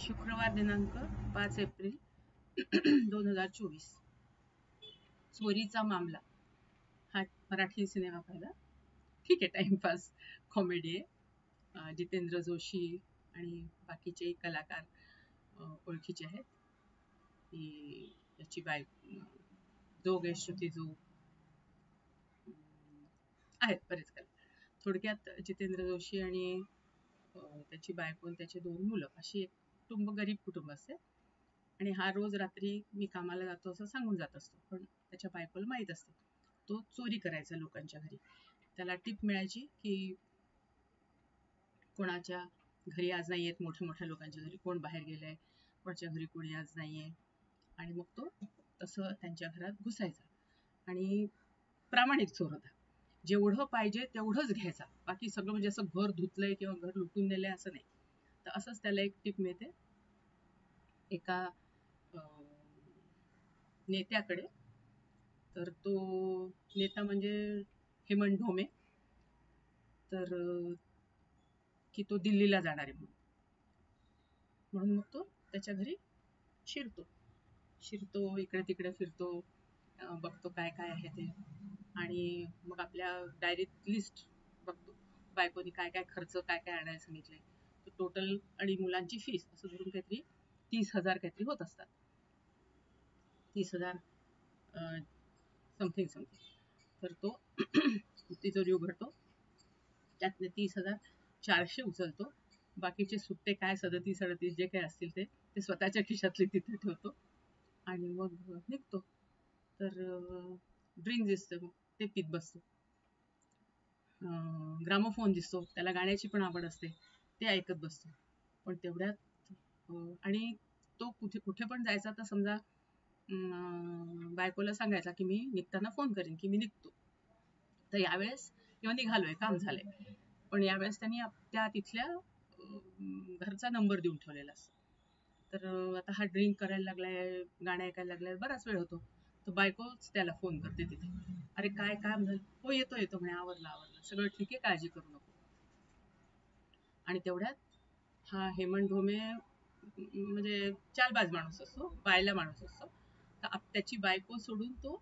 शुक्रवार दिनांक 5 एप्रिल 2024. चोरीचा मामला हा मराठी सिनेमा पाहिला. ठीक आहे, टाइमपास कॉमेडी आहे. जितेंद्र जोशी आणि बाकीचे कलाकार ओळखीचे आहेत. याची जोग आहे, श्रुती जोग आहेत बरेच कलाकार. थोडक्यात जितेंद्र जोशी आणि त्याची बायको आणि त्याचे 2 मुलं अशी एक गरीब कुटुंब असते. आणि हा रोज रात्री मी कामाला जातो असं सांगून जात असतो, पण त्याच्या बायकोला माहीत असते तो चोरी करायचा लोकांच्या घरी. त्याला टिप मिळायची की कोणाच्या घरी आज नाही आहेत, मोठ्या मोठ्या लोकांच्या घरी कोण बाहेर गेलंय, कोणाच्या घरी कोणी आज नाहीये. आणि मग तो तसं त्यांच्या घरात घुसायचा आणि प्रामाणिक चोर होता. जेवढं पाहिजे तेवढंच घ्यायचा, बाकी सगळं म्हणजे असं घर धुतलंय किंवा घर लुटून नेलंय असं नाही. तर असंच त्याला एक टिप मिळते एका नेत्याकडे. तर तो नेता म्हणजे हेमंत ढोमे. तर की तो दिल्लीला जाणार आहे म्हणून मग तो त्याच्या घरी शिरतो इकडे तिकडे फिरतो, बघतो काय काय आहे ते. आणि मग आपल्या डायरीत लिस्ट बघतो, बायकोनी काय काय खर्च काय काय आणायला सांगितलंय. तर टोटल आणि मुलांची फीस असं धरून काहीतरी 30,000 काहीतरी होत असतात. 30,000 समथिंग. तर तो तिजोरी उघडतो, त्यातले 30,400 उचलतो. बाकीचे सुट्टे काय 37-38 जे काही असतील ते स्वतःच्या खिशातले तिथे ठेवतो आणि मग निघतो. तर ड्रिंक दिसतं, मग ते पित बसतो. ग्रामोफोन दिसतो, त्याला गाण्याची पण आवड असते, ते ऐकत बसतो. पण तेवढ्यात आणि तो कुठे पण जायचा तर समजा बायकोला सांगायचा की मी निघताना फोन करेन की मी निघतो. तर यावेळेस किंवा निघालोय, काम झालंय, पण यावेळेस त्यांनी त्या तिथल्या घरचा नंबर देऊन ठेवलेला असतो. तर आता हा ड्रिंक करायला लागलाय, गाणं ऐकायला लागलाय, बराच वेळ होतो. तर बायकोच त्याला फोन करते तिथे, अरे काय काम झालं? हो येतो म्हणे, आवरलं सगळं ठीक आहे, काळजी करू नको. आणि तेवढ्यात हा हेमंत ढोमे म्हणजे चालबाज माणूस असतो, बायला माणूस असतो. तर त्याची बायको सोडून तो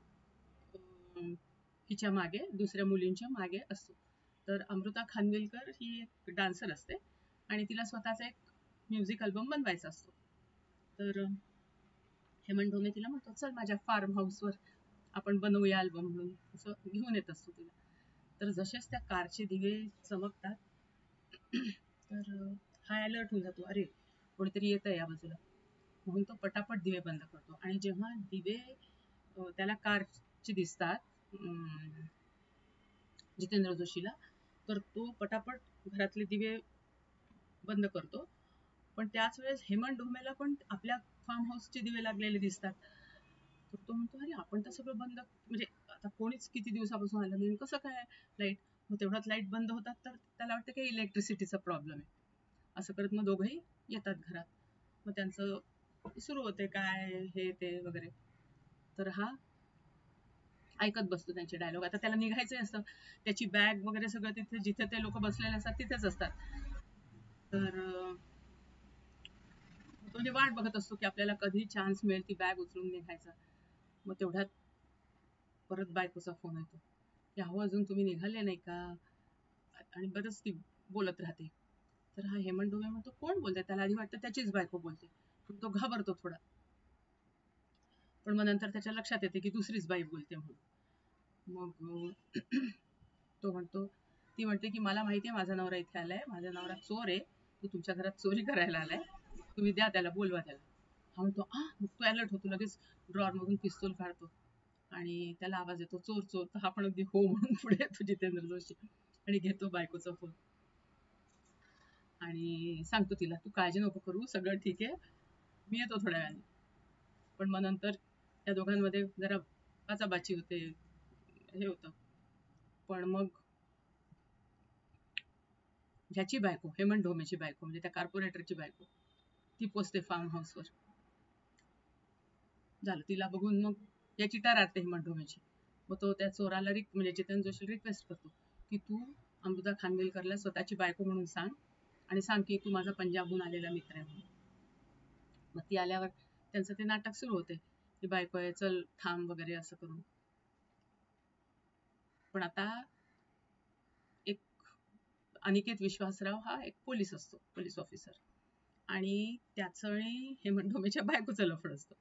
हिच्या मागे दुसऱ्या मुलींच्या मागे असतो. तर अमृता खानविलकर ही एक डान्सर असते आणि तिला स्वतःचा एक म्युझिक अल्बम बनवायचा असतो. तर हेमंत ढोमे तिला म्हणतो, चल माझ्या फार्म हाऊसवर आपण बनवूया अल्बम म्हणून, असं घेऊन येत असतो तिला. तर जसेच त्या कारचे दिवे चमकतात तर हा अलर्ट होऊन जातो, अरे कोणीतरी येत आहे या बाजूला, म्हणून तो पटापट दिवे बंद करतो. आणि जेव्हा दिवे त्याला कारचे दिसतात जितेंद्र जोशीला, तर तो पटापट घरातले दिवे बंद करतो. पण त्याच वेळेस हेमंत ढोमेला पण आपल्या फार्म हाऊसचे दिवे लागलेले दिसतात. तर तो म्हणतो, अरे आपण तर सगळं बंद, म्हणजे आता कोणीच किती दिवसापासून आलं नाही, कसं काय लाईट? मग तेवढ्यात लाईट बंद होतात. तर त्याला वाटतं की इलेक्ट्रिसिटीचा प्रॉब्लेम आहे. असं करत मग दोघंही येतात घरात. मग त्यांचं सुरू होते काय हे ते वगैरे. तर हा ऐकत बसतो त्यांचे डायलॉग. आता त्याला निघायचं असतं, त्याची बॅग वगैरे सगळं तिथे जिथे ते लोक बसलेले असतात तिथेच असतात. तर म्हणजे वाट बघत असतो की आपल्याला कधी चान्स मिळेल ती बॅग उचलून निघायचा. मग तेवढ्यात परत बायकोचा फोन येतो की अहो अजून तुम्ही निघाले नाही का? आणि बरंच ती बोलत राहते. तर हा हेमंत ढोमे म्हणतो, कोण बोलते? त्याला आधी वाटतं त्याचीच बायको बोलते, पण तो घाबरतो थोडा. पण मग नंतर त्याच्या लक्षात येते की दुसरीच बाई बोलते म्हणून. मग ती म्हणते की मला माहिती आहे माझा नवरा इथे आलाय, माझा नवरा चोर आहे, तो तुमच्या घरात चोरी करायला आलाय, तुम्ही द्या त्याला, बोलवा त्याला. हा म्हणतो मग तो अलर्ट होतो, लगेच ड्रॉअर मधून पिस्तूल काढतो आणि त्याला आवाज येतो, चोर चोर. तर हा पण अगदी हो म्हणून पुढे येतो जितेंद्र जोशी आणि घेतो बायकोचा फोन आणि सांगतो तिला, तू काळजी नको करू, सगळं ठीक आहे, मी येतो थोड्या वेळाने. पण मग नंतर त्या दोघांमध्ये जरा बाचाबाची होते, हे होतं. पण मग ह्याची बायको, हेमंत ढोमेची बायको, म्हणजे त्या कॉर्पोरेटरची बायको, ती पोचते फार्म हाऊसवर. झालं, तिला बघून मग याची टरारते हेमंत ढोमेची. मग तो त्या चोराला म्हणजे जितेंद्र जोशीला रिक्वेस्ट करतो की तू अमृता खानविलकरला स्वतःची बायको म्हणून सांग आणि सांग की तू माझा पंजाबहून आलेला मित्र आहे म्हणून. मग ती आल्यावर त्यांचं ते नाटक सुरू होते की बायको आहे, चल थांब वगैरे असं करून. पण आता एक अनिकेत विश्वासराव हा एक पोलीस असतो, पोलीस ऑफिसर, आणि त्याचं आणि हेमंत ढोमेच्या बायकोचं लफड असतं.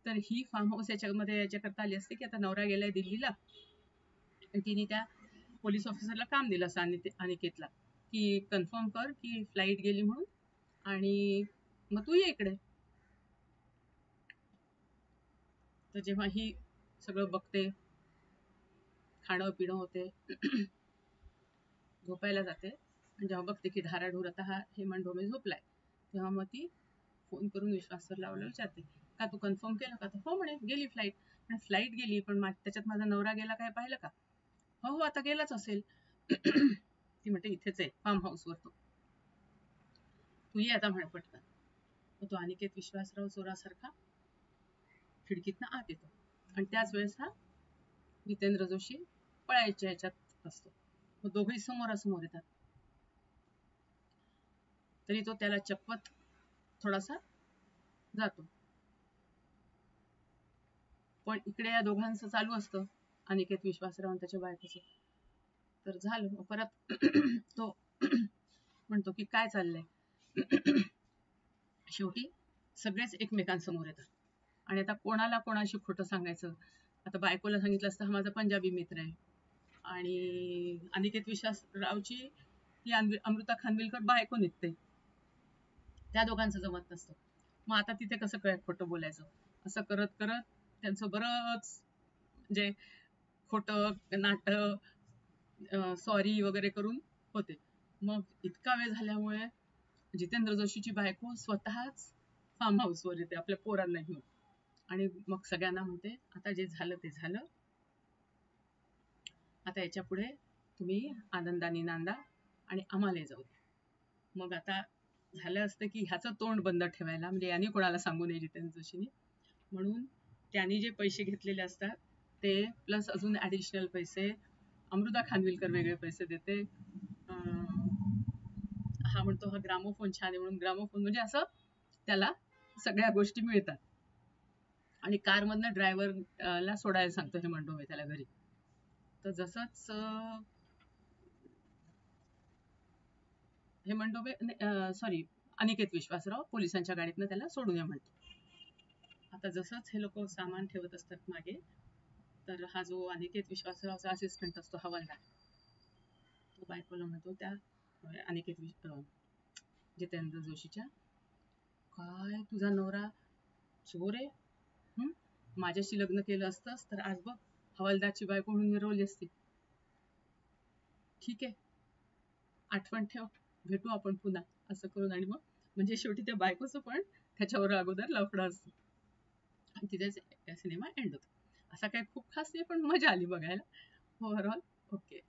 तर ही फार्म हाऊस याच्याकरता आली असते की आता नवरा गेलाय दिल्लीला, आणि तिने त्या पोलीस ऑफिसरला काम दिलं असं अनिकेतला की कन्फर्म कर की फ्लाईट गेली म्हणून, आणि मग तू ये इकडे. तर जेव्हा ही सगळं बघते, खाणं पिणं होते, झोपायला जाते, आणि जेव्हा बघते की धाराढूर आता हा हेमंत ढोमे झोपलाय, तेव्हा मग ती फोन करून विश्वासवर लावलं विचारते का तू कन्फर्म केलं का? तर हो म्हणे, गेली फ्लाईट. पण फ्लाईट गेली, पण त्याच्यात माझा नवरा गेला काय पाहिलं का? हो हो, आता गेलाच असेल. ती म्हणते इथेच आहे फार्म हाऊसवर, तू ये आता म्हणे पटकन. मग तो अनिकेत विश्वासराव चोरासारखा खिडकीतनं आत येतो, आणि त्याच वेळेस हा जितेंद्र जोशी पळायच्या ह्याच्यात असतो. मग दोघेही समोरासमोर येतात, तरी तो त्याला चपवत थोडासा जातो. पण इकडे या दोघांचं चालू असतं, अनिकेत विश्वासराव आणि त्याच्या बायकोचं. तर झालं. मग परत तो म्हणतो की काय चाललंय. शेवटी सगळेच एकमेकांसमोर येतात, आणि आता कोणाला कोणाशी खोटं सांगायचं. आता बायकोला सांगितलं असतं हा माझा पंजाबी मित्र आहे, आणि अनिकेत विश्वासरावची ती अमृता खानविलकर बायको निघते, त्या दोघांचं जमत नसतं. मग आता तिथे कसं काय खोटं बोलायचं. असं करत करत त्यांचं बरंच म्हणजे खोटं नाटक, सॉरी वगैरे करून होते. मग इतका वेळ झाल्यामुळे जितेंद्र जोशीची बायको स्वतःच फार्म हाऊसवर येते आपल्या पोरांना घेऊन, आणि मग सगळ्यांना म्हणते आता जे झालं ते झालं, आता याच्या पुढे तुम्ही आनंदाने नांदा आणि आम्हाला जाऊ द्या. मग आता झालं असतं की ह्याचं तोंड बंद ठेवायला, म्हणजे यांनी कोणाला सांगू नये जितेंद्र जोशीनी, म्हणून त्यांनी जे पैसे घेतलेले असतात ते प्लस अजून ॲडिशनल पैसे, अमृता खानविलकर वेगळे पैसे देते. हा म्हणतो हा ग्रामोफोन छान आहे म्हणून ग्रामोफोन, म्हणजे असं त्याला सगळ्या गोष्टी मिळतात. आणि कारमधनं ड्रायव्हरला सोडायला सांगतो हेमंत ढोमे त्याला घरी. तर जसंच हेमंत ढोमे सॉरी अनिकेत विश्वासराव पोलिसांच्या गाडीतनं त्याला सोडून या म्हणतो. आता जसंच हे लोक सामान ठेवत असतात मागे, तर हा जो अनिकेत विश्वासरावचा असिस्टंट असतो हवालदार, तो बायकोला म्हणतो त्या अनिकेत जितेंद्र जोशीच्या, काय तुझा नवरा चोर आहे, माझ्याशी लग्न केलं असतंस तर आज बघ हवालदारची बायको म्हणून मिरवली असती. ठीक आहे, आठवण ठेव, भेटू आपण पुन्हा, असं करून. आणि मग म्हणजे शेवटी त्या बायकोचं पण त्याच्यावर अगोदर लफडं असतं, आणि तिथेच सिनेमा एंड होतो. असा काही खूप खास नाही, पण मजा आली बघायला ओव्हरऑल. ओके.